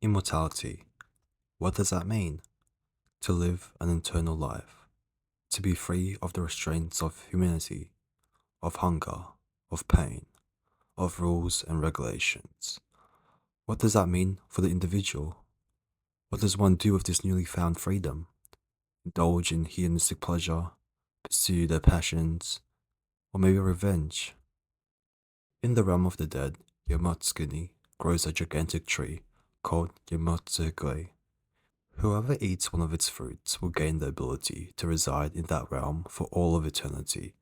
Immortality. What does that mean? To live an eternal life. To be free of the restraints of humanity, of hunger, of pain, of rules and regulations. What does that mean for the individual? What does one do with this newly found freedom? Indulge in hedonistic pleasure, pursue their passions, or maybe revenge? In the realm of the dead, Yamotsuki grows a gigantic tree called Yamotsuki. Whoever eats one of its fruits will gain the ability to reside in that realm for all of eternity.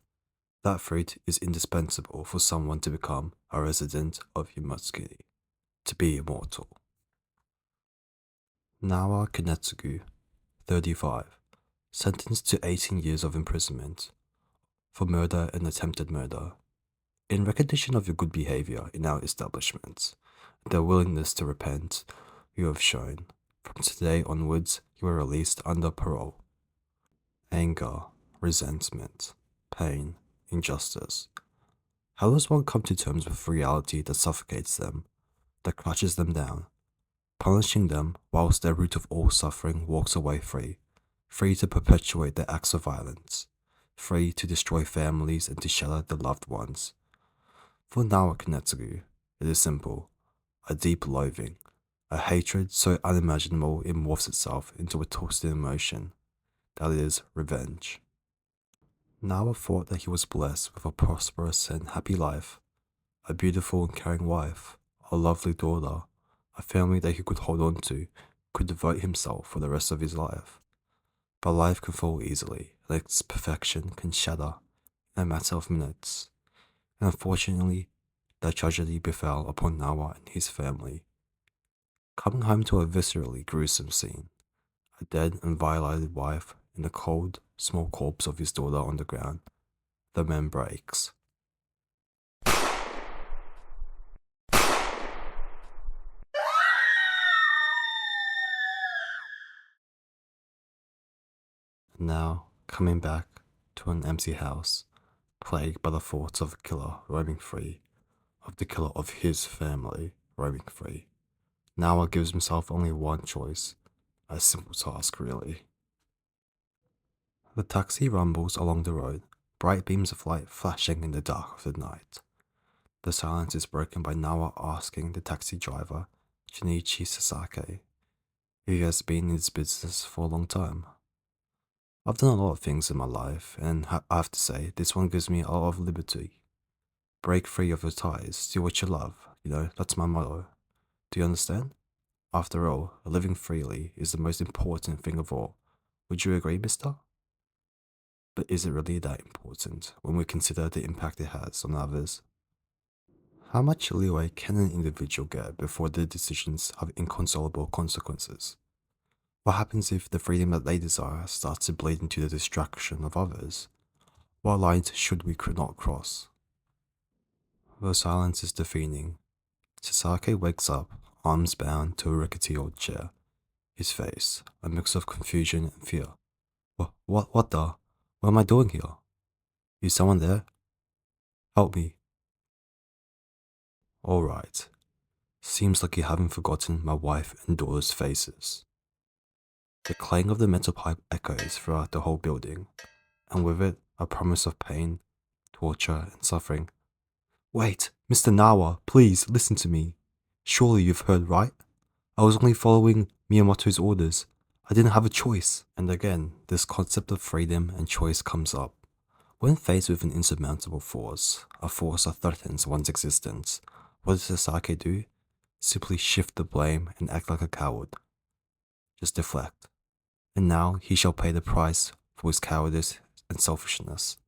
That fruit is indispensable for someone to become a resident of Yamotsuki, to be immortal. Nawa Kanetsugu, 35, sentenced to 18 years of imprisonment for murder and attempted murder. In recognition of your good behavior in our establishment, and the willingness to repent you have shown, from today onwards you are released under parole. Anger, resentment, pain, injustice. How does one come to terms with reality that suffocates them, that crushes them down, punishing them whilst their root of all suffering walks away free, free to perpetuate their acts of violence, free to destroy families and to shatter their loved ones? For Nawa Kanetsugu, it is simple, a deep loathing, a hatred so unimaginable it morphs itself into a twisted emotion, that is, revenge. Nawa thought that he was blessed with a prosperous and happy life, a beautiful and caring wife, a lovely daughter, a family that he could hold on to, could devote himself for the rest of his life. But life can fall easily, and its perfection can shatter in a matter of minutes. And unfortunately, that tragedy befell upon Nawa and his family. Coming home to a viscerally gruesome scene, a dead and violated wife and the cold, small corpse of his daughter on the ground, the man breaks. And now, coming back to an empty house, plagued by the thoughts of a killer roaming free, of the killer of his family roaming free. Nawa gives himself only one choice, a simple task really. The taxi rumbles along the road, bright beams of light flashing in the dark of the night. The silence is broken by Nawa asking the taxi driver, Shinichi Sasaki, if he has been in this business for a long time. I've done a lot of things in my life, and I have to say, this one gives me a lot of liberty. Break free of your ties, do what you love, that's my motto. Do you understand? After all, living freely is the most important thing of all. Would you agree, mister? But is it really that important when we consider the impact it has on others? How much leeway can an individual get before their decisions have inconsolable consequences? What happens if the freedom that they desire starts to bleed into the destruction of others? What lines should we not cross? The silence is defeating. Sasaki wakes up, arms bound to a rickety old chair. His face, a mix of confusion and fear. What the? What am I doing here? Is someone there? Help me. Alright. Seems like you haven't forgotten my wife and daughter's faces. The clang of the metal pipe echoes throughout the whole building, and with it, a promise of pain, torture, and suffering. Wait, Mr. Nawa, please listen to me. Surely you've heard right? I was only following Miyamoto's orders. I didn't have a choice. And again, this concept of freedom and choice comes up. When faced with an insurmountable force, a force that threatens one's existence, what does Sasaki do? Simply shift the blame and act like a coward. Just deflect. And now he shall pay the price for his cowardice and selfishness.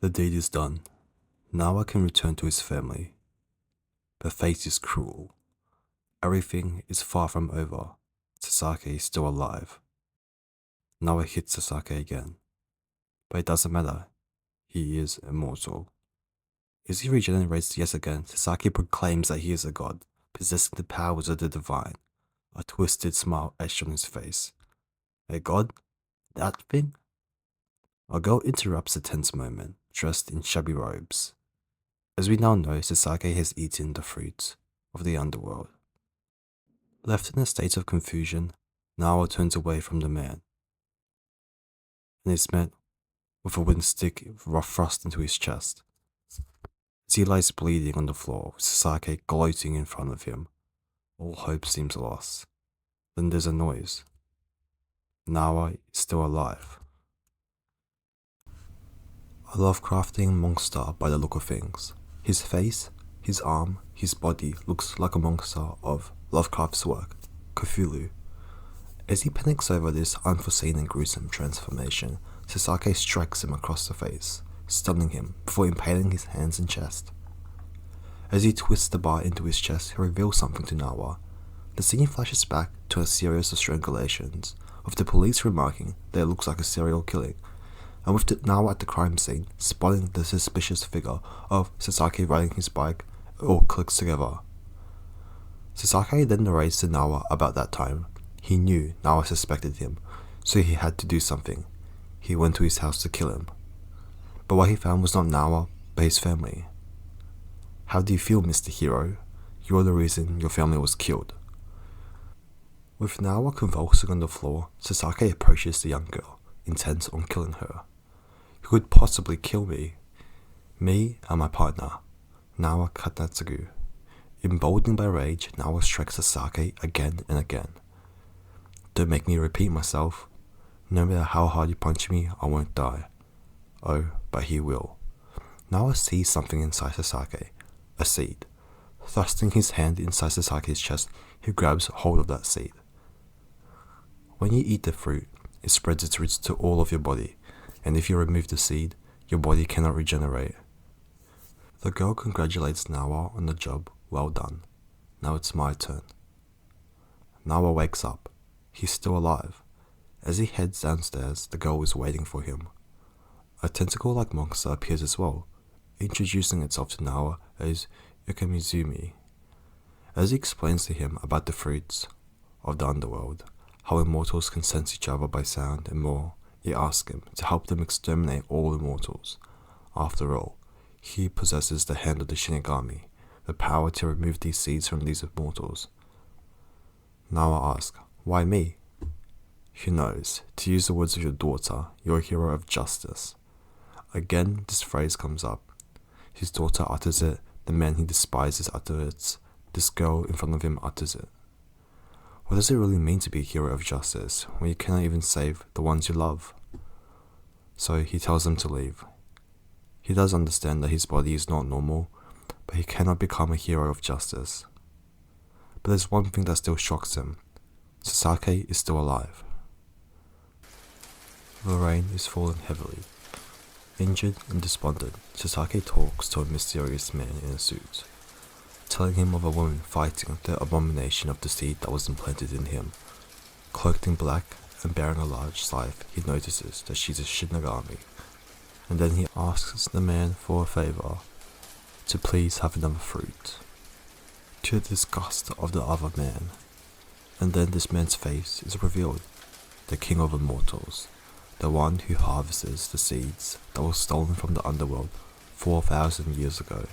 The deed is done. Now I can return to his family. But fate is cruel. Everything is far from over. Sasaki is still alive. Now I hit Sasaki again. But it doesn't matter. He is immortal. As he regenerates yet again, Sasaki proclaims that he is a god, possessing the powers of the divine. A twisted smile etched on his face. "A god? That thing?" A girl interrupts the tense moment, dressed in shabby robes. As we now know, Sasaki has eaten the fruit of the underworld. Left in a state of confusion, Nawa turns away from the man and is met with a wooden stick thrust into his chest. As he lies bleeding on the floor, with Sasaki gloating in front of him, all hope seems lost. Then there's a noise. Nawa is still alive. A Lovecraftian monster by the look of things. His face, his arm, his body looks like a monster of Lovecraft's work, Cthulhu. As he panics over this unforeseen and gruesome transformation, Sasaki strikes him across the face, stunning him before impaling his hands and chest. As he twists the bar into his chest, he reveals something to Nawa. The scene flashes back to a series of strangulations, with the police remarking that it looks like a serial killing, and with Nawa at the crime scene, spotting the suspicious figure of Sasaki riding his bike. It all clicks together. Sasaki then narrates to Nawa about that time. He knew Nawa suspected him, so he had to do something. He went to his house to kill him. But what he found was not Nawa, but his family. "How do you feel, Mr. Hero? You're the reason your family was killed." With Nawa convulsing on the floor, Sasaki approaches the young girl, intent on killing her. "Who could possibly kill me?" "Me and my partner, Nawa Katanatsugu." Emboldened by rage, Nawa strikes Sasaki again and again. "Don't make me repeat myself. No matter how hard you punch me, I won't die." "Oh, but he will." Nawa sees something inside Sasaki, a seed. Thrusting his hand inside Sasaki's chest, he grabs hold of that seed. When you eat the fruit, it spreads its roots to all of your body, and if you remove the seed, your body cannot regenerate. The girl congratulates Nawa on the job. "Well done. Now it's my turn." Nawa wakes up. He's still alive. As he heads downstairs, the girl is waiting for him. A tentacle-like monster appears as well, introducing itself to Nawa as Yokamizumi. As he explains to him about the fruits of the underworld, how immortals can sense each other by sound and more, he asks him to help them exterminate all immortals. After all, he possesses the hand of the Shinigami, the power to remove these seeds from these immortals. Nawa asks, "Why me?" Who knows? To use the words of your daughter, you're a hero of justice. Again, this phrase comes up. His daughter utters it, the man he despises utters it, this girl in front of him utters it. What does it really mean to be a hero of justice when you cannot even save the ones you love? So he tells them to leave. He does understand that his body is not normal, but he cannot become a hero of justice. But there's one thing that still shocks him. Sasaki is still alive. The rain is falling heavily. Injured and despondent, Sasaki talks to a mysterious man in a suit, telling him of a woman fighting the abomination of the seed that was implanted in him. Cloaked in black and bearing a large scythe, he notices that she's a Shinigami, and then he asks the man for a favor, to please have another fruit, to the disgust of the other man. And then this man's face is revealed, the king of immortals, the one who harvests the seeds that were stolen from the underworld 4,000 years ago.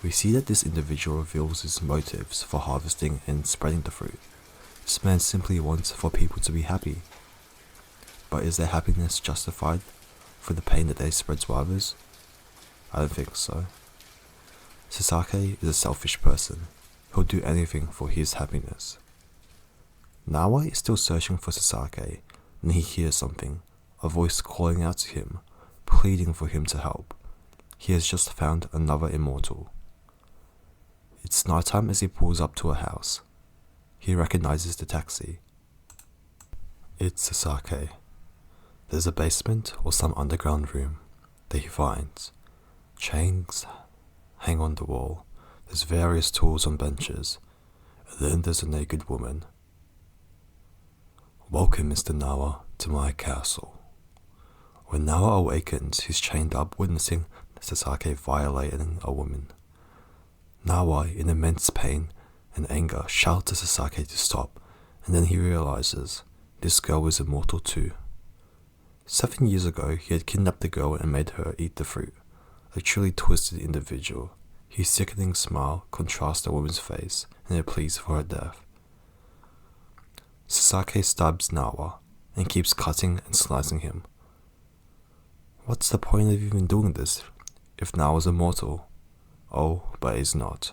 We see that this individual reveals his motives for harvesting and spreading the fruit. This man simply wants for people to be happy. But is their happiness justified for the pain that they spread to others? I don't think so. Sasaki is a selfish person. He'll do anything for his happiness. Nawa is still searching for Sasaki, and he hears something, a voice calling out to him, pleading for him to help. He has just found another immortal. It's nighttime as he pulls up to a house. He recognizes the taxi. It's Sasaki. There's a basement or some underground room that he finds. Chains hang on the wall. There's various tools on benches. And then there's a naked woman. "Welcome, Mr. Nawa, to my castle." When Nawa awakens, he's chained up, witnessing Sasaki violating a woman. Nawa, in immense pain, In anger, shouts to Sasaki to stop, and then he realizes this girl is immortal too. 7 years ago, he had kidnapped the girl and made her eat the fruit. A truly twisted individual. His sickening smile contrasts the woman's face and her pleas for her death. Sasaki stabs Nawa and keeps cutting and slicing him. What's the point of even doing this if Nawa's immortal? Oh, but it's not.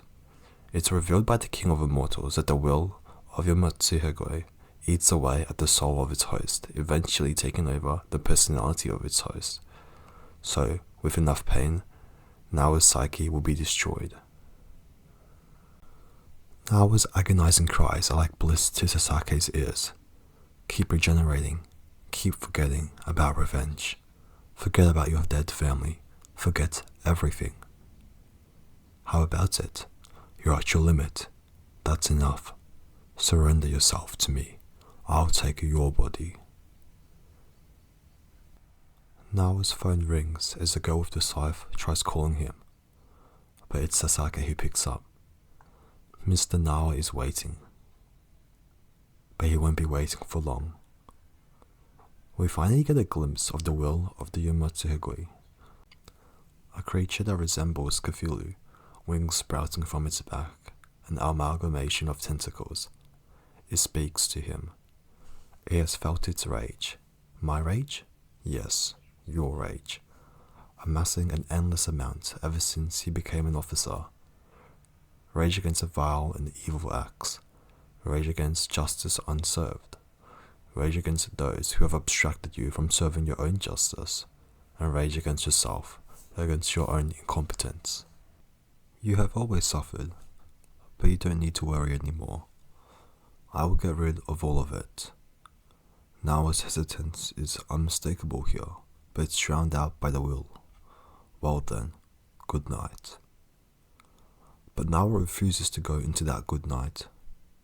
It's revealed by the king of immortals that the will of Yomotsuhegoi eats away at the soul of its host, eventually taking over the personality of its host. So, with enough pain, Nawa's psyche will be destroyed. Nawa's agonizing cries are like bliss to Sasaki's ears. Keep regenerating. Keep forgetting about revenge. Forget about your dead family. Forget everything. How about it? You're at your limit. That's enough. Surrender yourself to me. I'll take your body. Nawa's phone rings as the girl with the scythe tries calling him, but it's Sasaki who picks up. Mr. Nawa is waiting, but he won't be waiting for long. We finally get a glimpse of the will of the Yomotsuhegoi, a creature that resembles Cthulhu, wings sprouting from its back, an amalgamation of tentacles. It speaks to him. It has felt its rage. My rage? Yes. Your rage, amassing an endless amount ever since he became an officer. Rage against vile and evil acts, rage against justice unserved, rage against those who have abstracted you from serving your own justice, and rage against yourself, against your own incompetence. You have always suffered, but you don't need to worry anymore. I will get rid of all of it. Nawa's hesitance is unmistakable here, but it's drowned out by the will. Well then, good night. But Nawa refuses to go into that good night.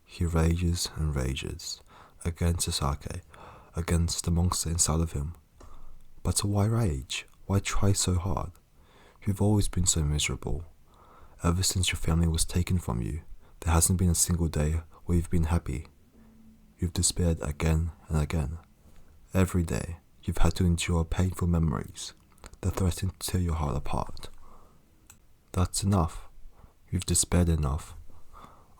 He rages and rages, against Sasaki, against the monster inside of him. But why rage? Why try so hard? You've always been so miserable. Ever since your family was taken from you, there hasn't been a single day where you've been happy. You've despaired again and again. Every day, you've had to endure painful memories that threaten to tear your heart apart. That's enough. You've despaired enough.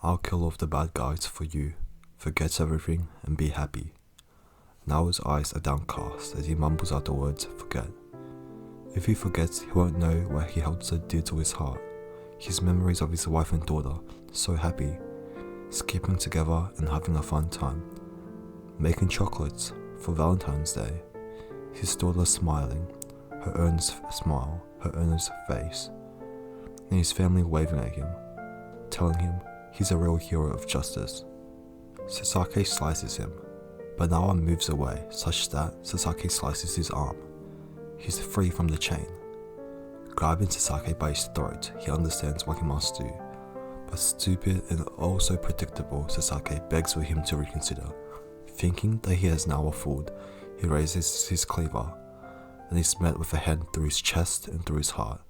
I'll kill off the bad guys for you. Forget everything and be happy. Now his eyes are downcast as he mumbles out the words forget. If he forgets, he won't know what he held so dear to his heart. His memories of his wife and daughter, so happy, skipping together and having a fun time, making chocolates for Valentine's Day, his daughter smiling, her earnest smile, her earnest face, and his family waving at him, telling him he's a real hero of justice. Sasaki slices him, but Nawa moves away such that Sasaki slices his arm. He's free from the chain. Grabbing Sasaki by his throat, he understands what he must do, but stupid and also predictable Sasaki begs for him to reconsider. Thinking that he has Nawa fooled, he raises his cleaver, and is met with a hand through his chest and through his heart.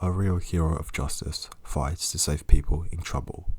A real hero of justice fights to save people in trouble.